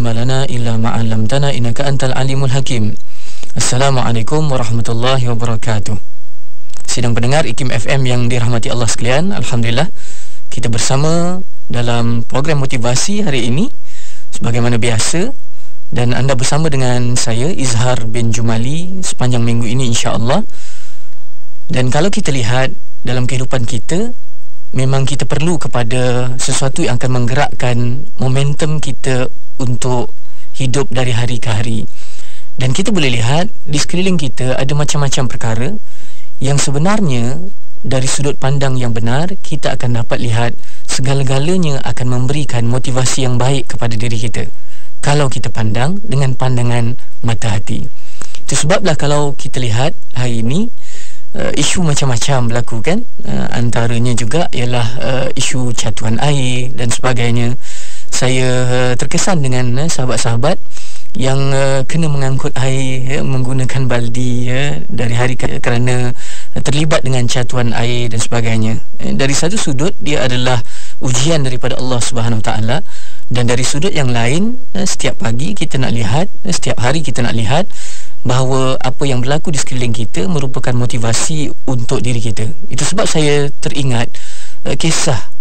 ilma lana illa ma 'allamtana innaka antal alimul hakim. Assalamualaikum warahmatullahi wabarakatuh. Sidang pendengar IKIM FM yang dirahmati Allah sekalian, alhamdulillah kita bersama dalam program motivasi hari ini sebagaimana biasa, dan anda bersama dengan saya Izhar bin Jumali sepanjang minggu ini insya-Allah. Dan kalau kita lihat dalam kehidupan kita, memang kita perlu kepada sesuatu yang akan menggerakkan momentum kita untuk hidup dari hari ke hari. Dan kita boleh lihat di sekeliling kita ada macam-macam perkara yang sebenarnya dari sudut pandang yang benar kita akan dapat lihat segala-galanya akan memberikan motivasi yang baik kepada diri kita kalau kita pandang dengan pandangan mata hati. Itu sebablah kalau kita lihat hari ini isu macam-macam berlaku kan, antaranya juga ialah isu catuan air dan sebagainya. Saya terkesan dengan sahabat-sahabat yang kena mengangkut air menggunakan baldi dari hari kerana terlibat dengan catuan air dan sebagainya. Dari satu sudut dia adalah ujian daripada Allah Subhanahu Wa Taala, dan dari sudut yang lain setiap pagi kita nak lihat, setiap hari kita nak lihat bahawa apa yang berlaku di sekeliling kita merupakan motivasi untuk diri kita. Itu sebab saya teringat kisah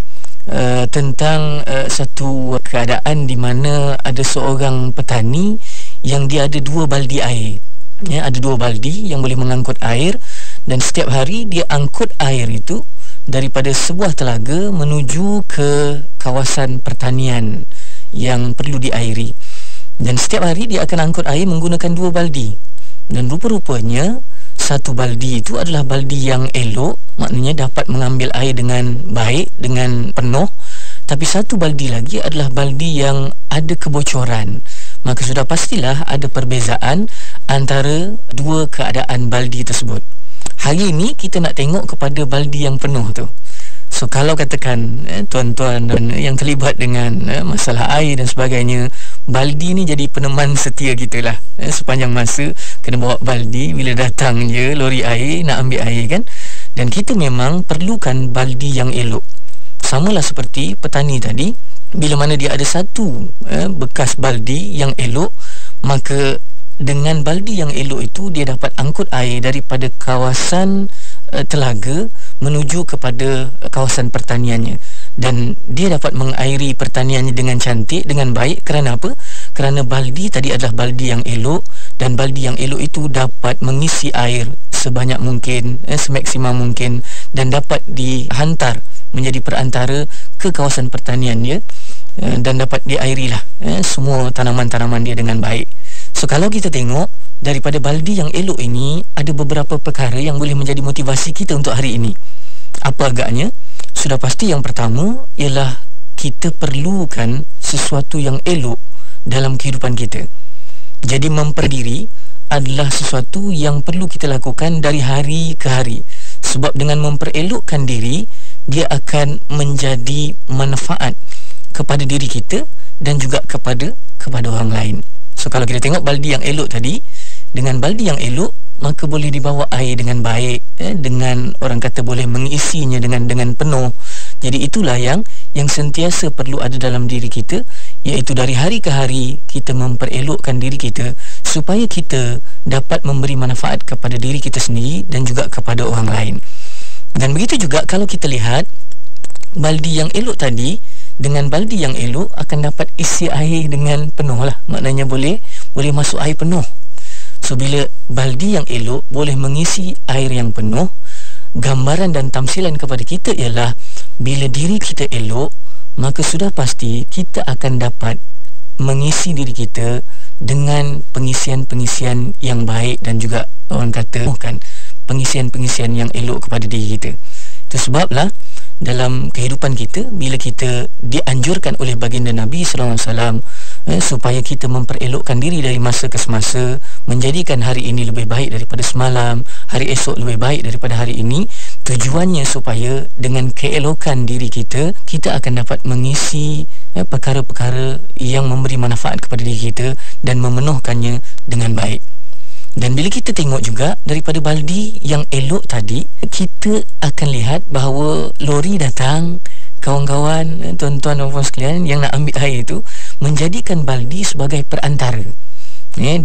tentang satu keadaan di mana ada seorang petani yang dia ada 2 baldi air. Ada 2 baldi yang boleh mengangkut air, dan setiap hari dia angkut air itu daripada sebuah telaga menuju ke kawasan pertanian yang perlu diairi. Dan setiap hari dia akan angkut air menggunakan 2 baldi. Dan rupa-rupanya satu baldi itu adalah baldi yang elok, maknanya dapat mengambil air dengan baik, dengan penuh. Tapi satu baldi lagi adalah baldi yang ada kebocoran. Maka sudah pastilah ada perbezaan antara 2 keadaan baldi tersebut. Hari ini kita nak tengok kepada baldi yang penuh tu. So kalau katakan tuan-tuan yang terlibat dengan masalah air dan sebagainya, baldi ni jadi peneman setia kita lah. Sepanjang masa kena bawa baldi, bila datang je lori air nak ambil air kan. Dan kita memang perlukan baldi yang elok. Samalah seperti petani tadi, bila mana dia ada satu bekas baldi yang elok, maka dengan baldi yang elok itu dia dapat angkut air daripada kawasan telaga menuju kepada kawasan pertaniannya, dan dia dapat mengairi pertaniannya dengan cantik, dengan baik. Kerana apa? Kerana baldi tadi adalah baldi yang elok, dan baldi yang elok itu dapat mengisi air sebanyak mungkin, semaksimum mungkin, dan dapat dihantar menjadi perantara ke kawasan pertaniannya, dan dapat diairilah semua tanaman-tanaman dia dengan baik. So kalau kita tengok daripada baldi yang elok ini, ada beberapa perkara yang boleh menjadi motivasi kita untuk hari ini. Apa agaknya? Sudah pasti yang pertama ialah kita perlukan sesuatu yang elok dalam kehidupan kita. Jadi memperdiri adalah sesuatu yang perlu kita lakukan dari hari ke hari. Sebab dengan memperelokkan diri, dia akan menjadi manfaat kepada diri kita dan juga kepada orang lain. So kalau kita tengok baldi yang elok tadi, dengan baldi yang elok maka boleh dibawa air dengan baik, dengan orang kata boleh mengisinya dengan penuh. Jadi itulah yang sentiasa perlu ada dalam diri kita, iaitu dari hari ke hari kita memperelokkan diri kita supaya kita dapat memberi manfaat kepada diri kita sendiri dan juga kepada orang lain. Dan begitu juga kalau kita lihat baldi yang elok tadi, dengan baldi yang elok akan dapat isi air dengan penuh lah, maknanya boleh masuk air penuh. So bila baldi yang elok boleh mengisi air yang penuh, gambaran dan tamsilan kepada kita ialah bila diri kita elok, maka sudah pasti kita akan dapat mengisi diri kita dengan pengisian-pengisian yang baik, dan juga orang kata kan pengisian-pengisian yang elok kepada diri kita. Itu sebablah dalam kehidupan kita, bila kita dianjurkan oleh baginda Nabi sallallahu alaihi wasallam supaya kita memperelokkan diri dari masa ke semasa, menjadikan hari ini lebih baik daripada semalam, hari esok lebih baik daripada hari ini. Tujuannya supaya dengan keelokan diri kita, kita akan dapat mengisi perkara-perkara yang memberi manfaat kepada diri kita dan memenuhkannya dengan baik. Dan bila kita tengok juga daripada baldi yang elok tadi, kita akan lihat bahawa lori datang, kawan-kawan, tuan-tuan dan puan sekalian yang nak ambil air itu menjadikan baldi sebagai perantara,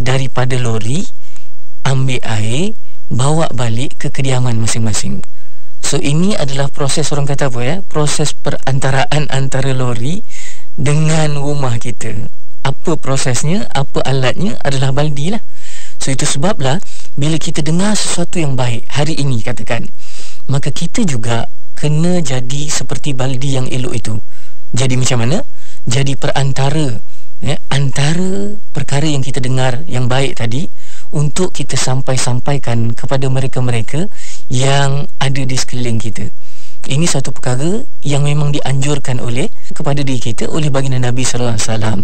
daripada lori, ambil air, bawa balik ke kediaman masing-masing. So ini adalah proses, orang kata apa proses perantaraan antara lori dengan rumah kita. Apa prosesnya, apa alatnya? Adalah baldi lah. So itu sebablah bila kita dengar sesuatu yang baik hari ini katakan, maka kita juga kena jadi seperti baldi yang elok itu. Jadi macam mana? Jadi perantara antara perkara yang kita dengar yang baik tadi untuk kita sampaikan kepada mereka-mereka yang ada di sekeliling kita. Ini satu perkara yang memang dianjurkan kepada diri kita oleh baginda Nabi sallallahu alaihi wasallam.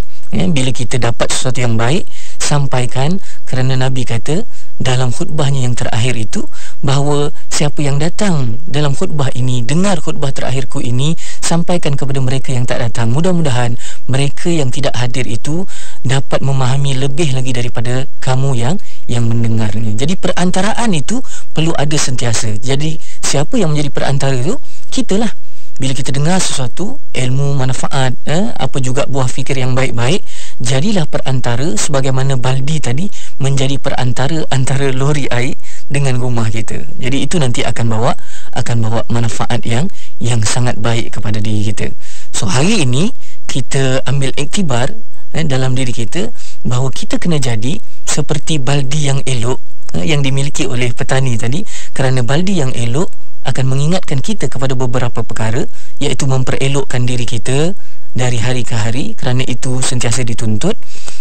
Bila kita dapat sesuatu yang baik, sampaikan, kerana Nabi kata dalam khutbahnya yang terakhir itu bahawa siapa yang datang dalam khutbah ini, dengar khutbah terakhirku ini, sampaikan kepada mereka yang tak datang. Mudah-mudahan mereka yang tidak hadir itu dapat memahami lebih lagi daripada kamu yang mendengarnya. Jadi perantaraan itu perlu ada sentiasa. Jadi siapa yang menjadi perantara itu? Kitalah. Bila kita dengar sesuatu ilmu manfaat, apa juga buah fikir yang baik-baik, jadilah perantara sebagaimana baldi tadi menjadi perantara antara lori air dengan rumah kita. Jadi itu nanti akan bawa manfaat yang sangat baik kepada diri kita. So hari ini kita ambil iktibar dalam diri kita bahawa kita kena jadi seperti baldi yang elok yang dimiliki oleh petani tadi, kerana baldi yang elok akan mengingatkan kita kepada beberapa perkara, iaitu memperelokkan diri kita dari hari ke hari, kerana itu sentiasa dituntut.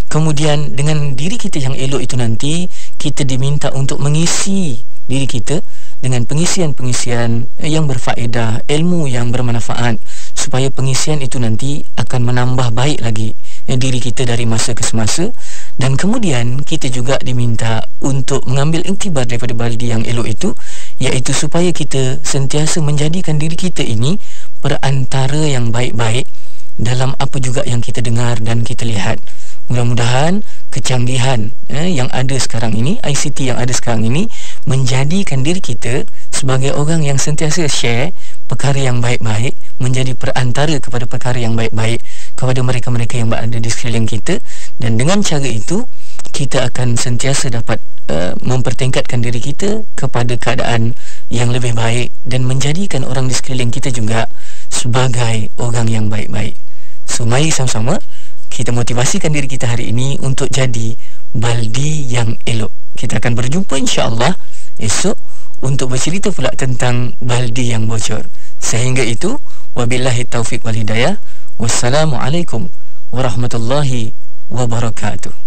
Kemudian dengan diri kita yang elok itu nanti kita diminta untuk mengisi diri kita dengan pengisian-pengisian yang berfaedah, ilmu yang bermanfaat, supaya pengisian itu nanti akan menambah baik lagi diri kita dari masa ke semasa. Dan kemudian kita juga diminta untuk mengambil iktibar daripada baldi yang elok itu, iaitu supaya kita sentiasa menjadikan diri kita ini perantara yang baik-baik dalam apa juga yang kita dengar dan kita lihat. Mudah-mudahan kecanggihan yang ada sekarang ini, ICT yang ada sekarang ini, menjadikan diri kita sebagai orang yang sentiasa share perkara yang baik-baik, menjadi perantara kepada perkara yang baik-baik kepada mereka-mereka yang berada di sekeliling kita. Dan dengan cara itu kita akan sentiasa dapat mempertingkatkan diri kita kepada keadaan yang lebih baik dan menjadikan orang di sekeliling kita juga sebagai orang yang baik-baik. So mari sama-sama kita motivasikan diri kita hari ini untuk jadi baldi yang elok. Kita akan berjumpa insya-Allah esok untuk bercerita pula tentang baldi yang bocor. Sehingga itu, wabillahi taufiq wal hidayah. Wassalamualaikum warahmatullahi wabarakatuh.